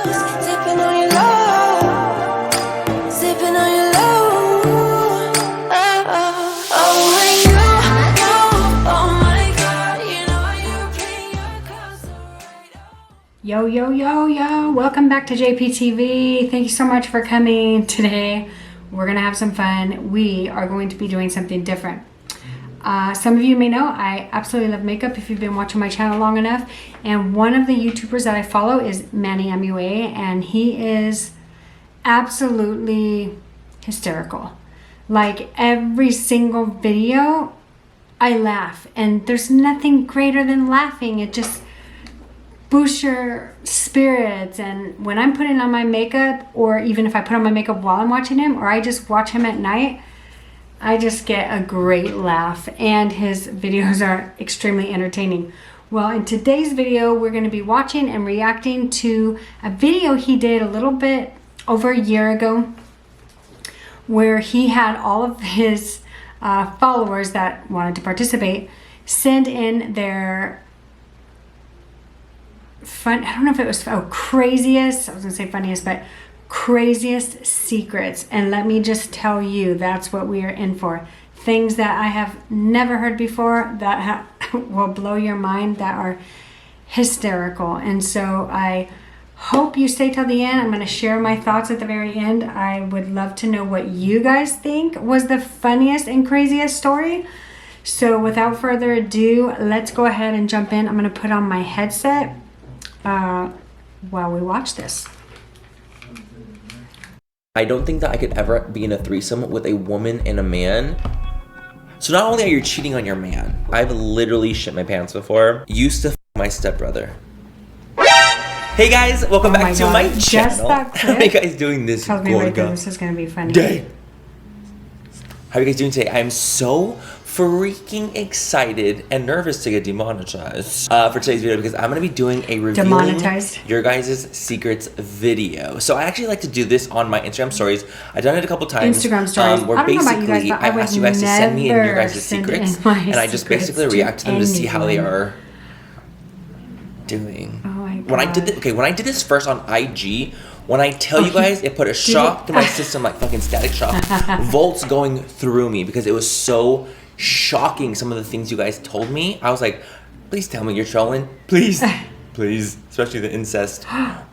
Sipping on your love, sipping on your love. Oh my God, you know you're playing your cards so right. Yo, yo, yo, yo. Welcome back to JPTV. Thank you so much for coming today. We're going to have some fun. We are going to be doing something different. Some of you may know I absolutely love makeup if you've been watching my channel long enough. And one of the YouTubers that I follow is Manny Mua, and he is absolutely hysterical. Like every single video, I laugh. And there's nothing greater than laughing. It just boost your spirits. And when I'm putting on my makeup, or even if I put on my makeup while I'm watching him, or I just watch him at night, I just get a great laugh, and his videos are extremely entertaining. Well, in today's video, we're going to be watching and reacting to a video he did a little bit over a year ago, where he had all of his followers that wanted to participate send in their fun, I don't know if it was craziest, I was gonna say funniest, but craziest secrets. And let me just tell you, that's what we are in for. Things that I have never heard before that will blow your mind, that are hysterical. And so I hope you stay till the end. I'm going to share my thoughts at the very end. I would love to know what you guys think was the funniest and craziest story. So without further ado, let's go ahead and jump in. I'm going to put on my headset while we watch this. I don't think that I could ever be in a threesome with a woman and a man. So not only are you cheating on your man, I've literally shit my pants before. Used to f my stepbrother. Hey guys, welcome back to my channel. How are you guys doing this tells me right there this is gonna be funny day? How are you guys doing today? I'm so freaking excited and nervous to get demonetized for today's video, because I'm going to be doing a revealing your guys' secrets video. So I actually like to do this on my Instagram stories. I've done it a couple times. Instagram stories. Where basically I ask you guys to send me in your guys' secrets, and I just basically react to them to see how they are doing. Oh my God. When I did this first on IG, when I tell you guys, it put a shock to my system, like fucking static shock. Volts going through me, because it was so shocking, some of the things you guys told me. I was like, please tell me you're trolling. Please. Please. Especially the incest.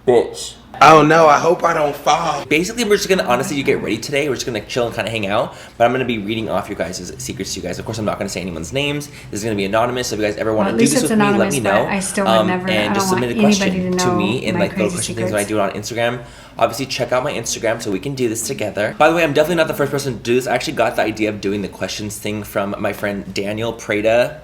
Bitch. Oh no, I hope I don't fall. Basically, we're just gonna honestly get ready today. We're just gonna chill and kind of hang out. But I'm gonna be reading off your guys' secrets to you guys. Of course, I'm not gonna say anyone's names. This is gonna be anonymous. So if you guys ever want to do this with me, let me know. I still would never. And just submit a question to me in like little question things when I do it on Instagram. Obviously, check out my Instagram so we can do this together. By the way, I'm definitely not the first person to do this. I actually got the idea of doing the questions thing from my friend Daniel Prada.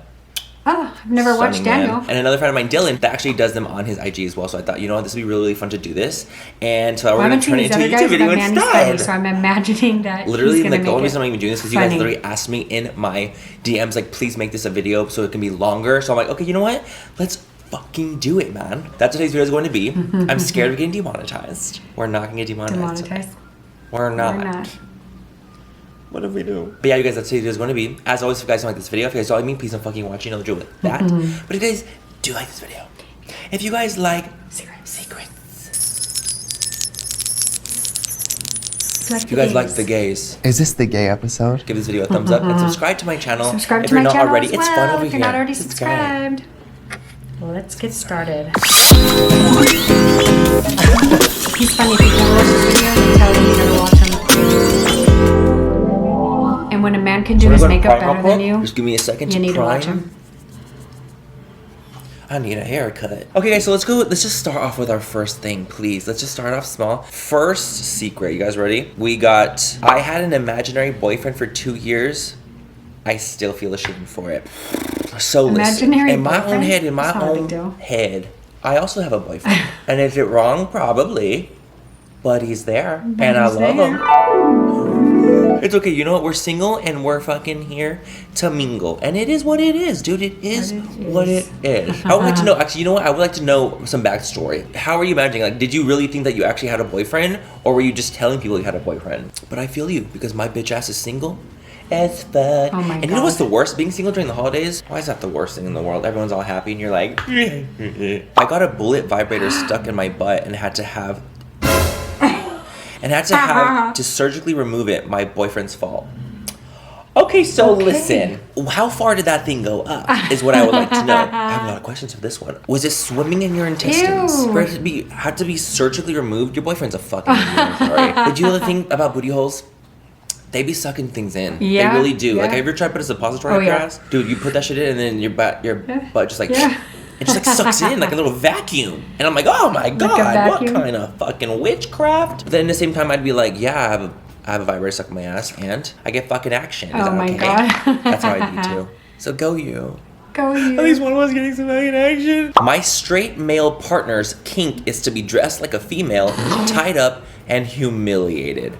Oh, I've never watched Daniel. And another friend of mine, Dylan, that actually does them on his IG as well. So I thought, you know what, this would be really, really fun to do this. And so we're going to turn it into a YouTube video instead. So I'm imagining that literally, like, the only reason I'm even doing this is because you guys literally asked me in my DMs, like, please make this a video so it can be longer. So I'm like, okay, you know what? Let's fucking do it, man. That's what today's video is going to be. I'm scared of getting demonetized. We're not going to get demonetized. We're not. What if we do? But yeah, you guys, that's what today's going to be. As always, if you guys don't like this video, if you guys don't like me, please don't fucking watch. You know the drill with that. But if you guys do like this video, if you guys like secrets, if you guys like the gays, Is this the gay episode? give this video a thumbs up and subscribe to my channel. Subscribe if to you're my not channel already, as it's well, fun over if here. you're not already Subscribe. Let's get started. He's funny. If you can watch this video, you tell him you're gonna watch him. And when a man can do his makeup better than you, just give me a second you to need to watch prime. him. I need a haircut. Okay guys, so let's just start off with our first thing, please. Let's just start off small. First secret, you guys ready? I had an imaginary boyfriend for 2 years. I still feel ashamed for it. So listen, in my own head, I also have a boyfriend. And is it wrong? Probably. But he's there. And I love him. It's okay, you know what? We're single and we're fucking here to mingle. And it is what it is, dude. It is what it is. I would like to know, actually, you know what? I would like to know some backstory. How are you imagining? Like, did you really think that you actually had a boyfriend? Or were you just telling people you had a boyfriend? But I feel you, because my bitch ass is single. as fuck. Oh my And you know what's God. the worst? Being single during the holidays? Why is that the worst thing in the world? Everyone's all happy and you're like, I got a bullet vibrator stuck in my butt and had to have to surgically remove it. My boyfriend's fault. Okay, so listen. How far did that thing go up? Is what I would like to know. I have a lot of questions for this one. Was it swimming in your intestines? Ew. For it to had to be surgically removed? Your boyfriend's a fucking idiot. Sorry. Did you know the thing about booty holes? They be sucking things in. Yeah, They really do. yeah. Like, have you ever tried to put a suppository up your ass? Dude, you put that shit in and then your butt just like... Yeah. It just like sucks it in like a little vacuum. And I'm like, oh my God, what kind of fucking witchcraft? But then at the same time, I'd be like, yeah, I have a vibrator stuck in my ass and I get fucking action. Is Oh that my okay? God. That's how I do too. So go you. Go you. At least one of us getting some fucking action. My straight male partner's kink is to be dressed like a female, tied up, and humiliated.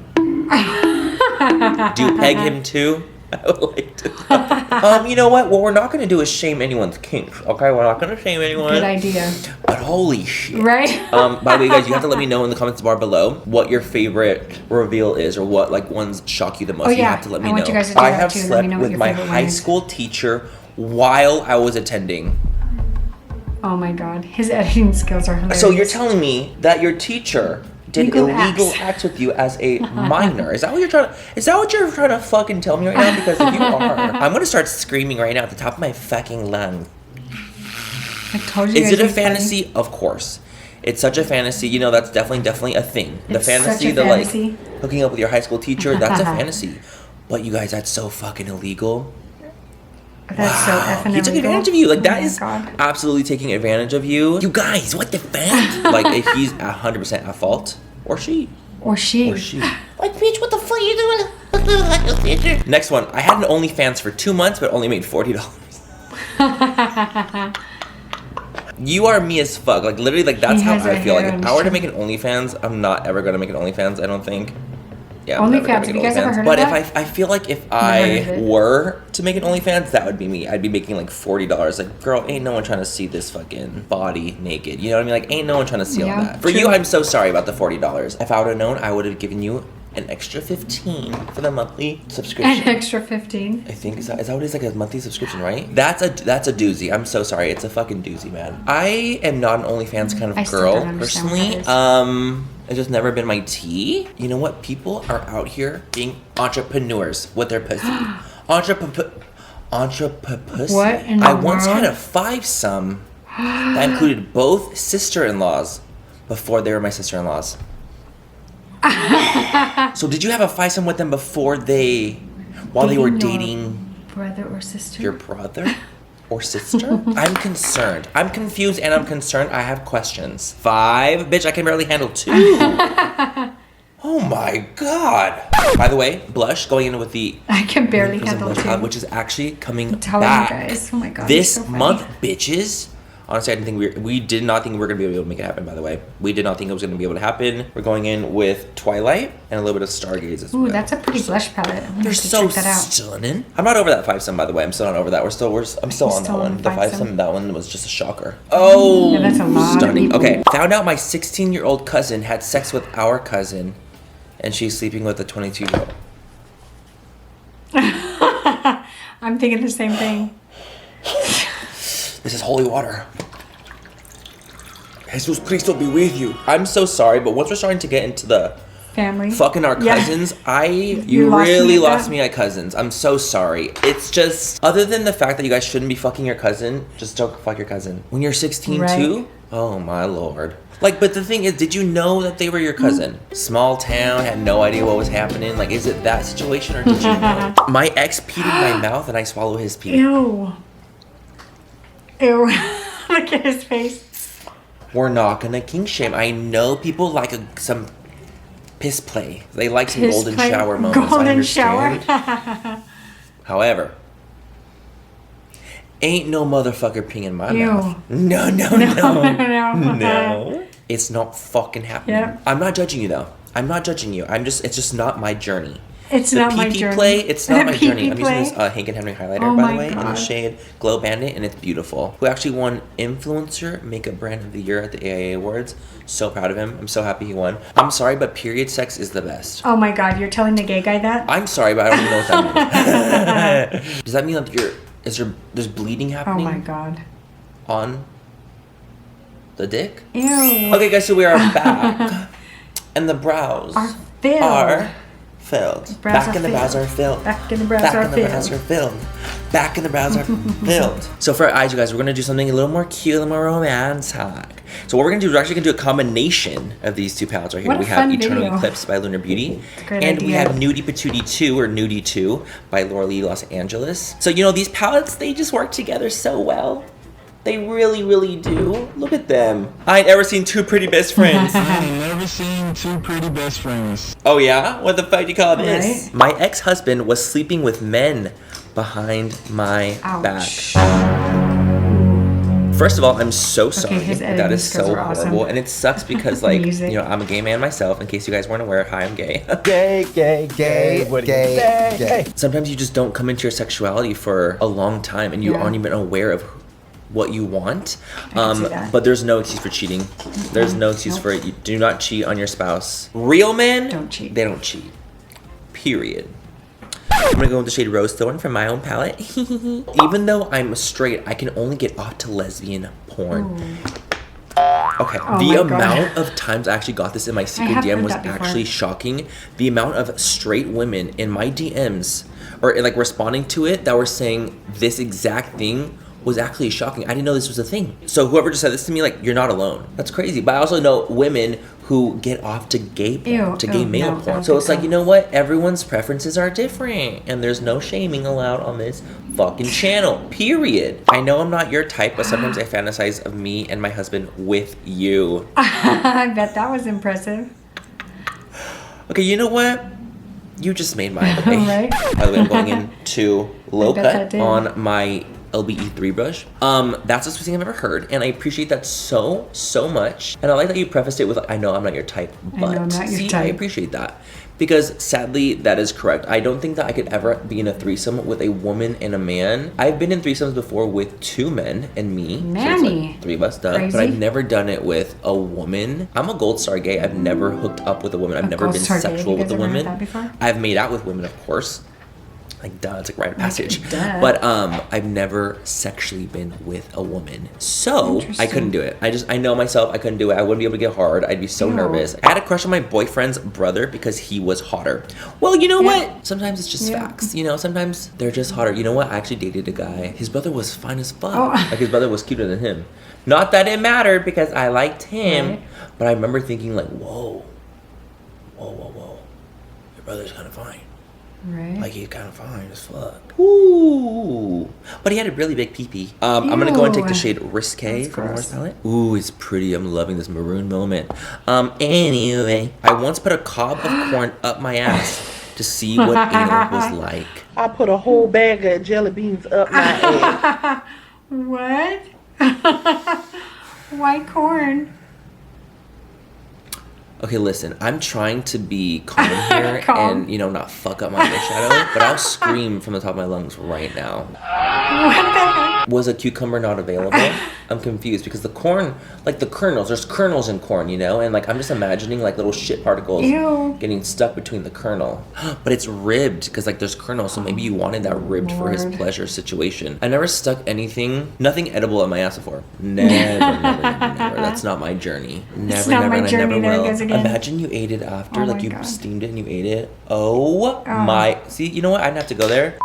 Do you peg him too? I would like to know. You know what? What we're not going to do is shame anyone's kinks, okay? We're not going to shame anyone. Good idea. But holy shit. Right? By the way, guys, you have to let me know in the comments bar below what your favorite reveal is or what like ones shock you the most. Oh, You yeah. have to let me I know. want you guys to do I that have too. Let me slept know what with your my favorite one high is. school teacher while I was attending. Oh my God. His editing skills are hilarious. So you're telling me that your teacher did Legal illegal acts. acts with you as a minor? Is that what you're trying to fucking tell me right now? Because if you are, I'm gonna start screaming right now at the top of my fucking lungs. I told you Is guys it a it'd be funny. fantasy? Of course. It's such a fantasy. You know, that's definitely a thing. The It's such fantasy, a the fantasy. like hooking up with your high school teacher, that's a fantasy. But you guys, that's so fucking illegal. That's so effing He took illegal. advantage of you. Like, Oh that my is God. absolutely taking advantage of you. You guys, what the fuck? Like, if he's 100% at fault. Or she. Or she. Or she. Like, bitch, what the fuck are you doing? Next one. I had an OnlyFans for 2 months, but only made $40. You are me as fuck. Like, literally, like, that's He how has I a feel. Like, hair if I were to and make an OnlyFans, I'm not ever gonna make an OnlyFans, I don't think. Yeah, I'm never OnlyFans, gonna make have an you guys ever OnlyFans. heard of But that? if I feel like if heard of I it. were to make an OnlyFans, that would be me. I'd be making like $40. Like, girl, ain't no one trying to see this fucking body naked. You know what I mean? Like, ain't no one trying to see all Yeah, that. For true. you, I'm so sorry about the $40. If I would have known, I would have given you an extra $15 for the monthly subscription. An extra 15. I think is that what it is, like a monthly subscription, right? That's a doozy. I'm so sorry. It's a fucking doozy, man. I am not an OnlyFans kind I of still girl don't understand what personally. that is. It's just never been my tea. You know what? People are out here being entrepreneurs with their pussy. Entrepreneurs. What in the I once world? had a 5-some that included both sister-in-laws before they were my sister-in-laws. So did you have a 5-some with them before while they were Dating your dating brother or sister? your brother or sister? I'm concerned. I'm confused and I'm concerned. I have questions. 5? Bitch, I can barely handle 2. Oh my God. By the way, blush going in with the I can barely Crimson handle Blush palette, two. which is actually coming telling back you guys. Oh my God. this it's so funny. month, bitches. Honestly, I didn't think we did not think we were gonna be able to make it happen. By the way, we did not think it was gonna be able to happen. We're going in with Twilight and a little bit of Stargaze as well. Ooh, that's a pretty blush palette. I'm gonna They're have to so check that out. stunning. I'm not over that 5-some, by the way. I'm still not over that. I'm still on that still one. on The 5-some? 5-some, that one was just a shocker. Oh, Yeah, that's a lot of stunning. people. Okay, found out my 16-year-old cousin had sex with our cousin, and she's sleeping with a 22-year-old. I'm thinking the same thing. This is holy water. Jesus Cristo be with you. I'm so sorry, but once we're starting to get into the Family. fucking our Yeah. cousins, you You lost me really at lost that? me at cousins. I'm so sorry. It's just, other than the fact that you guys shouldn't be fucking your cousin, just don't fuck your cousin. When you're 16 Right. too? Oh my lord. Like, but the thing is, did you know that they were your cousin? Small town, had no idea what was happening. Like, is it that situation or did you know? My ex peed in my mouth and I swallow his pee. Ew. Ew. Look at his face. We're not gonna kink shame. I know people like some piss play. They like some Piss golden play- shower moments. I Golden understand. shower. However, ain't no motherfucker peeing in my Ew. mouth. No. No. It's not fucking happening. Yep. I'm not judging you though. I'm not judging you. It's just not my journey. It's the not my PP journey. play, it's not The my journey. I'm PP using this play? Hank and Henry highlighter, Oh by my the way, in the God. shade Glow Bandit, and it's beautiful. Who actually won Influencer Makeup Brand of the Year at the AIA Awards. So proud of him. I'm so happy he won. I'm sorry, but period sex is the best. Oh my God, you're telling the gay guy that? I'm sorry, but I don't even know what that means. Does that mean that there's bleeding Oh happening my God. on the dick? Ew. Okay, guys, so we are back, and the brows Are filled. are filled. Brows Back are in the brows filled. are filled. Back in the brows Back are in the brows are filled. filled. Back in the brows are filled. So for our eyes, you guys, we're gonna do something a little more cute, a little more romantic. So what we're gonna do is we're actually gonna do a combination of these two palettes right here. What a We have fun Eternal video. Eclipse by Lunar Beauty, Great and we idea. have Nudie Patootie 2 or Nudie 2 by Laura Lee Los Angeles. So you know these palettes, they just work together so well. They really, really do. Look at them. I ain't ever seen two pretty best friends. I ain't never seen two pretty best friends. Oh yeah? What the fuck do you call this? Right? My ex-husband was sleeping with men behind my Ouch. back. First of all, I'm so sorry. his That editing is skills so are awesome. horrible. And it sucks because, like, Music. you know, I'm a gay man myself. In case you guys weren't aware, hi, I'm gay. Gay, gay, gay. What do you Gay, say? gay. Sometimes you just don't come into your sexuality for a long time and you Yeah. aren't even aware of what you want. can see that. But there's no excuse for cheating. There's no excuse Nope. for it. You do not cheat on your spouse. Real men Don't cheat. They don't cheat. Period. I'm gonna go with the shade Rose Thorn from my own palette. Even though I'm straight, I can only get off to lesbian porn. Okay, Oh the my God. amount of times I actually got this in my secret have DM heard was that before. actually shocking. The amount of straight women in my DMs or like responding to it that were saying this exact thing was actually shocking. I didn't know this was a thing. So whoever just said this to me, like, you're not alone. That's crazy. But I also know women who get off to gay porn, Ew, to gay ew, male no, I porn. don't So think it's like, so. you know what? Everyone's preferences are different. And there's no shaming allowed on this fucking channel. Period. I know I'm not your type, but sometimes I fantasize of me and my husband with you. I bet that was impressive. Okay, you know what? You just made my day. Right? By the way, I'm going into low bet that cut did. on my LBE3 brush. That's the sweetest thing I've ever heard, and I appreciate that so much. And I like that you prefaced it with, I know I'm not your type, I know but I'm not your see, I type. appreciate that. Because sadly, that is correct. I don't think that I could ever be in a threesome with a woman and a man. I've been in threesomes before with two men and me. So it's Manny. like three of us, duh. But Crazy. I've never done it with a woman. I'm a gold star gay. I've never hooked up with a woman. I've never gold been star gay? sexual You with guys a ever heard woman. that before? I've made out with women, of course. Like, duh, it's like rite of passage. duh. But I've never sexually been with a woman. So I Interesting. couldn't do it. I know myself, I couldn't do it. I wouldn't be able to get hard. I'd be so Ew. nervous. I had a crush on my boyfriend's brother because he was hotter. Well, you know Yeah. what? Sometimes it's just Yeah. facts. You know, sometimes they're just hotter. You know what? I actually dated a guy. His brother was fine as fuck. Oh. Like, his brother was cuter than him. Not that it mattered because I liked him. Right. But I remember thinking like, whoa. Your brother's kind of fine. Right? Like, he's kind of fine as fuck. Ooh. But he had a really big pee-pee. I'm going to go and take the Ew. shade Risque That's from MUA'S gross. palette. Ooh, it's pretty. I'm loving this maroon moment. Anyway, I once put a cob of corn up my ass to see what anal was like. I put a whole bag of jelly beans up my ass. What? Why corn? Okay, listen, I'm trying to be calm here Calm. and, you know, not fuck up my eyeshadow, but I'll scream from the top of my lungs right now. What the heck? Was a cucumber not available? I'm confused because the corn, like the kernels, there's kernels in corn, you know? And like, I'm just imagining like little shit particles Ew. getting stuck between the kernel. But it's ribbed because like there's kernels, so maybe you wanted that ribbed for his Lord. pleasure situation. I never stuck nothing edible in my ass before. Never. That's not my journey. Never, not never, my and I journey, never there it will. goes again. Imagine you ate it after, Oh like my you God. steamed it and you ate it. Oh my, see, you know what? I didn't have to go there.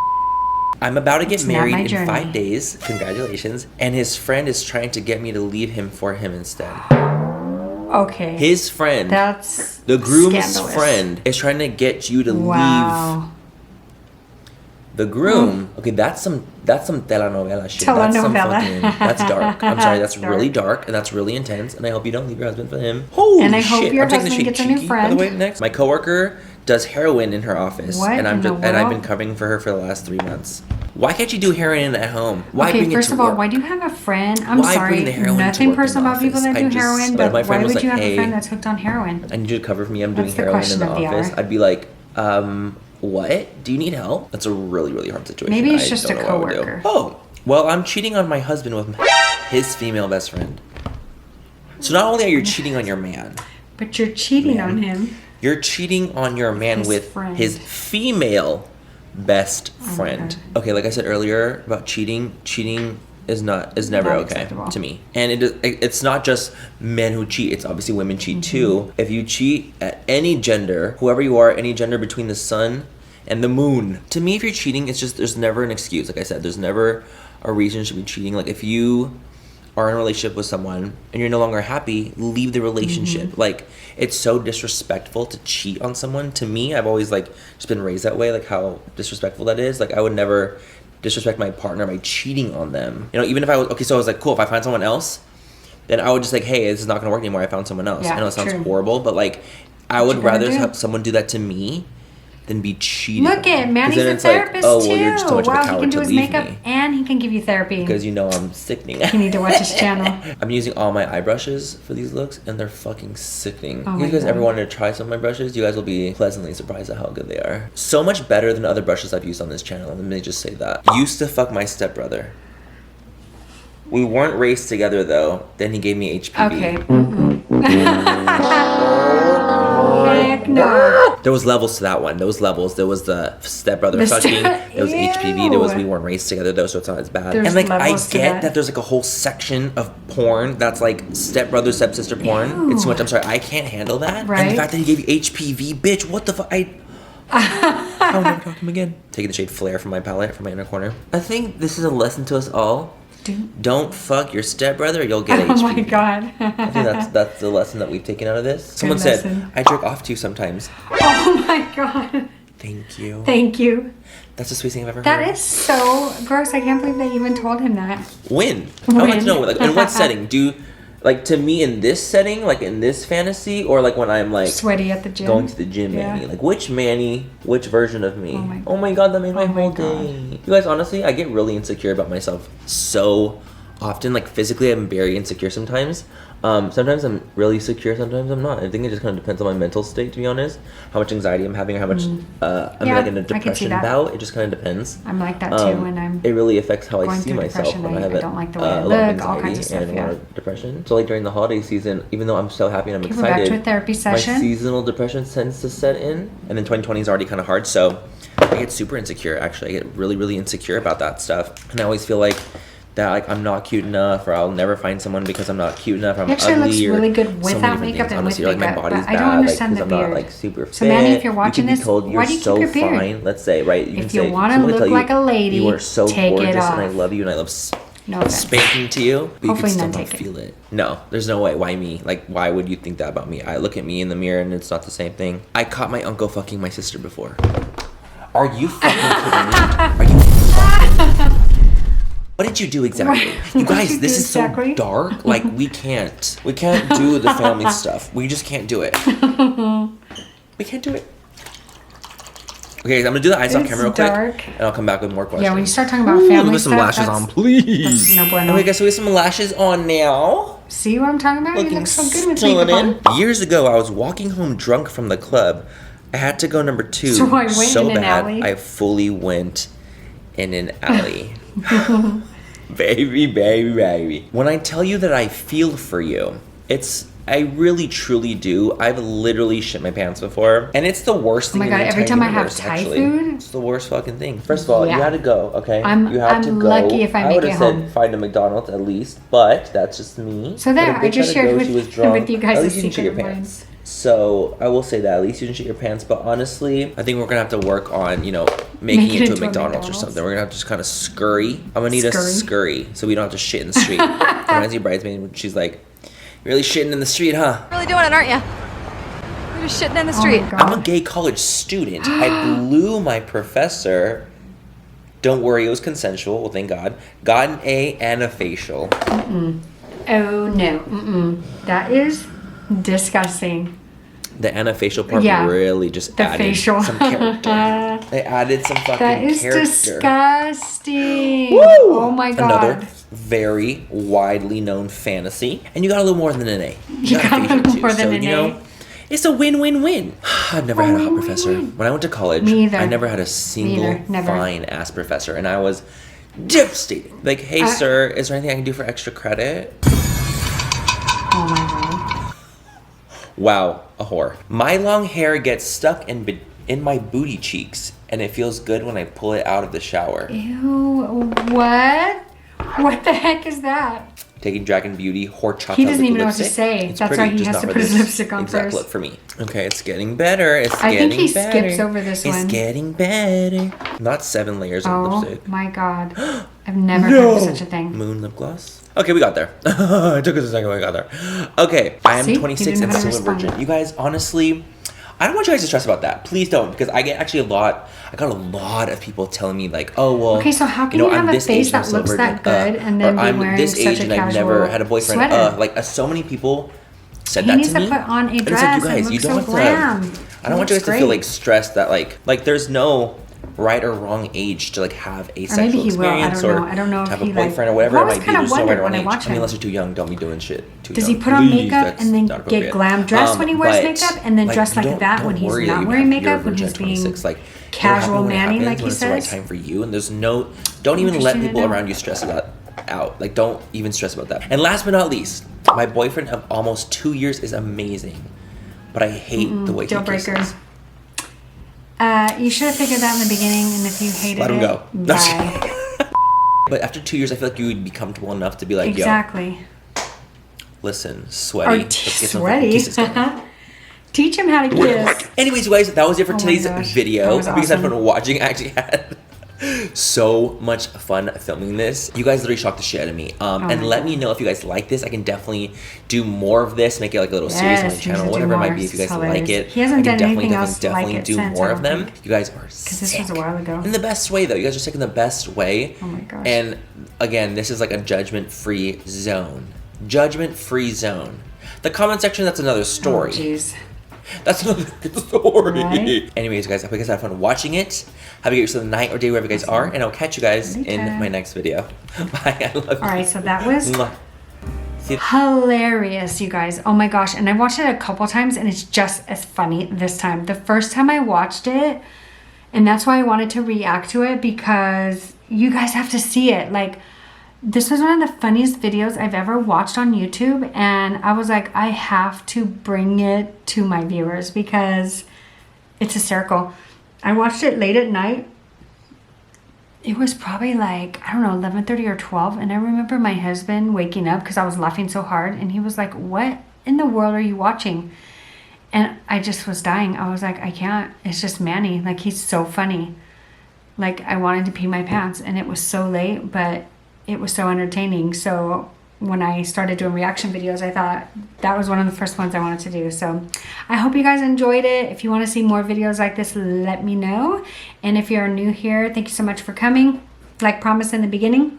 I'm about to get It's not married my in journey. 5 days. Congratulations. And his friend is trying to get me to leave him for him instead. Okay. His friend, That's the groom's scandalous. friend, is trying to get you to leave Wow. the groom. Okay, that's some telenovela shit. That's some Telenovela. fucking, that's dark. I'm sorry, that's That's really dark and that's really intense. And I hope you don't leave your husband for him. Holy And I hope shit. your I'm taking the husband shade gets a new Cheeky, by the friend. way, next. My coworker does heroin in her office. What and I'm in the just and I've been world? covering for her for the last 3 months. Why can't you do heroin at home? Why Okay, bring first it to of all, work? why do you have a friend? I'm Why sorry, bring the heroin to nothing work in personal the about people office? that I do just- heroin, but but my why friend was would you like, have "Hey, a friend that's hooked on heroin? I need you to cover for me. I'm doing That's the heroin in question the of the office." hour. I'd be like, what? Do you need help? That's a really, really hard situation. Maybe it's I just don't a know what I would do. coworker. Oh, well, I'm cheating on my husband with his female best friend. So not only are you cheating on your man, But you're cheating on him. you're cheating on your man His with friend. his female best friend. God. Okay, like I said earlier about cheating is never Not okay acceptable. to me. And it's not just men who cheat, it's obviously women cheat Mm-hmm. too. If you cheat at any gender, whoever you are, any gender between the sun and the moon. To me, if you're cheating, it's just there's never an excuse. Like I said, there's never a reason to be cheating. Like if you are in a relationship with someone and you're no longer happy, leave the relationship. Mm-hmm. Like it's so disrespectful to cheat on someone. To me, I've always like just been raised that way, like how disrespectful that is. Like I would never disrespect my partner by cheating on them. You know, even if I was so I was like, cool, if I find someone else, then I would just like, hey, this is not gonna work anymore. I found someone else. Yeah, I know it sounds true. horrible, but like I would you gonna rather do? have someone do that to me than be cheating. Look at on. 'Cause Manny's then a it's like, therapist oh, too. well, you're just too much of a Wow, he coward can do to his leave makeup me. and he can give you therapy. Because you know I'm sickening. You need to watch his channel. I'm using all my eye brushes for these looks, and they're fucking sickening. Oh If my you guys God. ever wanted to try some of my brushes, you guys will be pleasantly surprised at how good they are. So much better than other brushes I've used on this channel. Let me just say that. Used to fuck my stepbrother. We weren't raised together though. Then he gave me HPV. Okay. Heck no. There was levels to that one. There was levels. There was the stepbrother The fucking. There was HPV. There was Ew. we weren't raised together though, so it's not as bad. There's and like I levels to get that. that there's like a whole section of porn that's like stepbrother, stepsister porn. Ew. It's too much. I'm sorry, I can't handle that. And Right. the fact that he gave you HPV, bitch, what the fuck? I will never talk to him again. Taking the shade Flare from my palette, from my inner corner. I think this is a lesson to us all. Don't fuck your stepbrother or you'll get HPV. Oh my god. I think that's the lesson that we've taken out of this. Someone said, lesson. I jerk off to you sometimes. Oh my god. Thank you. Thank you. That's the sweetest thing I've ever heard. That is so gross. I can't believe they even told him that. When? I would like to When? know, like, in what setting? Like, to me, in this setting, like, in this fantasy, or, like, when I'm, like, Sweaty at the gym. going to the gym, Yeah. Manny? Like, which Manny, which version of me? Oh my God, that made my Oh my whole God. day. You guys, honestly, I get really insecure about myself so often. Like, physically, I'm very insecure sometimes. Sometimes I'm really secure, sometimes I'm not. I think it just kind of depends on my mental state, to be honest. How much anxiety I'm having, or how much I'm Yeah, like in a I can see depression that. bout. It just kind of depends. I'm like that too when I'm It really affects how I going see through myself depression. when I have I don't like the way I a lot of look, all kinds of anxiety stuff, and a yeah. lot of depression. So like during the holiday season, even though I'm so happy and I'm Okay, we're back excited, to a therapy session. my seasonal depression tends to set in, and then 2020 is already kind of hard. So I get super insecure. Actually, I get really, really insecure about that stuff, and I always feel like that like I'm not cute enough, or I'll never find someone because I'm not cute enough. Or I'm He actually ugly, looks or really good so many without different makeup things, and honestly. with Like my makeup, body's but I don't bad, understand like, the 'cause I'm not beard. like super fit. So, Manny, if you're You watching can be this, told why you're do you so keep your beard? fine. Let's say, right? You If can you say, wanna someone look tell you, like a lady, you are so take it gorgeous, and I off. love you, and I love No offense. spanking to you, but you Hopefully can still none not take it. feel it. No, there's no way. Why me? Like, why would you think that about me? I look at me in the mirror and it's not the same thing. I caught my uncle fucking my sister before. Are you fucking kidding me? Are you fucking... What did you do exactly? What You did guys, you this do is so exactly? dark. Like, we can't do the family stuff. We just can't do it. We can't do it. Okay, I'm gonna do the eyes off It's camera real quick, dark. and I'll come back with more questions. Yeah, when you start talking about family Put some stuff, lashes that's, on, please. that's no bueno. Okay, guys, so we have some lashes on now. See what I'm talking about? You Looking look so good with makeup stunning. on. Years ago, I was walking home drunk from the club. I had to go number 2 So I went so in an bad. alley? I fully went in an alley. Baby. When I tell you that I feel for you, I really truly do. I've literally shit my pants before, and it's the worst thing. Oh my in God, the every entire time I have universe, Thai actually. food? It's the worst fucking thing. First of all, Yeah. you had to go. Okay, I'm- you had I'm to go. lucky if I make would it have said home. find a McDonald's at least, but that's just me. So there, But a I bitch just had to shared go, with- she was drunk. with you guys At a least you didn't shit your secret of mine. pants. So I will say that at least you didn't shit your pants. But honestly, I think we're gonna have to work on making Make it it to a into a McDonald's or McDonald's. something. We're gonna have to just kind of scurry. I'm gonna need a Scurry? scurry so we don't have to shit in the street. Reminds me of Bridesmaid when she's like, "You're really shitting in the street, huh?" Really doing it, aren't you? You're just shitting in the street. Oh my I'm a God. gay college student. I blew my professor. Don't worry, it was consensual. Well, thank God. Got an A and a facial. Oh no. That is disgusting. The anafacial part Yeah. really just The added facial. some character. They added some fucking That is character. disgusting. Woo! Oh my God. Another very widely known fantasy. And you got a little more than an A. You got a facial little too. more than So, an A. it's a win-win-win. I've never had a hot professor. When I went to college, Me either. I never had a single either. Never. fine ass professor, and I was devastated. Like, hey, sir, is there anything I can do for extra credit? Oh my god. Wow, a whore. My long hair gets stuck in my booty cheeks, and it feels good when I pull it out of the shower. Ew, what? What the heck is that? Taking Dragon Beauty horchata He doesn't liquid even know what to lipstick. say. It's That's pretty, why he just has not to for put his this lipstick on exact first. look for me. Okay, it's getting better. It's I getting think he better. skips over this one. It's getting better. Not 7 layers of Oh lipstick. my god. I've never heard of such a thing. Moon lip gloss. Okay, we got there. It took us a second, we got there. Okay, I am See? He 26 didn't and know how to still a virgin. respond. You guys, honestly, I don't want you guys to stress about that. Please don't, because I got a lot of people telling me like, oh, well, Okay, so how can you know, you have I'm a this face age and I'm that still a looks virgin, that good and then or be I'm wearing this such age a and I've never casual had a boyfriend. sweater? Like so many people said He that needs to to me. put on a And it's dress like, you and guys, look you don't so have glam. to. I don't want you guys to feel like stressed that like there's no right or wrong age to like have a Or sexual maybe he will. I experience don't know. or I don't know to if have he a boyfriend or I've whatever it always might be. kind of There's no right wondered or when wrong I age. watch I mean, him. unless you're too young, don't be doing shit. Too Does young. he put on Please, makeup that's and then not get appropriate. glam dressed when he wears But, makeup and then dress like that don't when he's worry not that wearing you're makeup when virgin he's at being 26. Like, casual when it Manny, happens, like he when it's the right says? time for you, and there's no, don't even let Interesting to people know. around you stress about out. Like, don't even stress about that. And last but not least, my boyfriend of almost 2 years is amazing, but I hate the way he Deal breaker. kisses. You should have figured that in the beginning, and if you hated Let him it, go. bye. But after 2 years, I feel like you would be comfortable enough to be like, Exactly. yo, listen, sweaty. Or Let's get some fucking sweaty. kisses going. Teach him how to kiss. Anyways, you guys, that was it for Oh my today's gosh, video. that was Because I had awesome. fun watching. I actually had so much fun filming this. You guys literally shocked the shit out of me. And my let me know if you guys like this. I can definitely do more of this, make it like a little series on my Yes, channel, you should whatever do it might more. be. If you guys It's like it, hilarious. He hasn't I can done anything else definitely like it do since, more I of don't them. think. You guys are Because this was a while ago. in the best way, though. You guys are taking the best way. Oh my gosh. And again, this is like a judgment-free zone. Judgment-free zone. The comment section, that's another story. Oh, jeez. That's another good story. Right? Anyways, guys, I hope you guys had fun watching it. Have a good rest of the night or day wherever you guys are, and I'll catch you guys in Later. my next video. Bye. I love you. All right, so that was Mwah. See you. hilarious, you guys. Oh my gosh. And I watched it a couple times, and it's just as funny this time. The first time I watched it, and that's why I wanted to react to it, because you guys have to see it. Like, this was one of the funniest videos I've ever watched on YouTube, and I was like, I have to bring it to my viewers because it's hysterical. I watched it late at night. It was probably like, I don't know, 11:30 or 12, and I remember my husband waking up because I was laughing so hard, and he was like, what in the world are you watching? And I just was dying. I was like, I can't. It's just Manny. Like, he's so funny. Like, I wanted to pee my pants, and it was so late, but it was so entertaining. So when I started doing reaction videos, I thought that was one of the first ones I wanted to do. So I hope you guys enjoyed it. If you want to see more videos like this, let me know. And if you're new here, thank you so much for coming. Like promised in the beginning,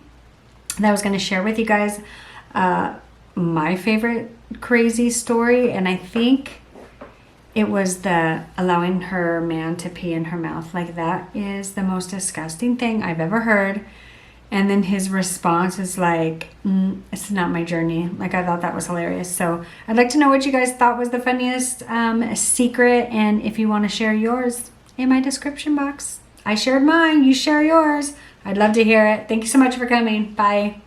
that I was going to share with you guys my favorite crazy story. And I think it was the allowing her man to pee in her mouth. Like, that is the most disgusting thing I've ever heard. And then his response is like, it's not my journey. Like, I thought that was hilarious. So I'd like to know what you guys thought was the funniest secret. And if you want to share yours, in my description box. I shared mine. You share yours. I'd love to hear it. Thank you so much for coming. Bye.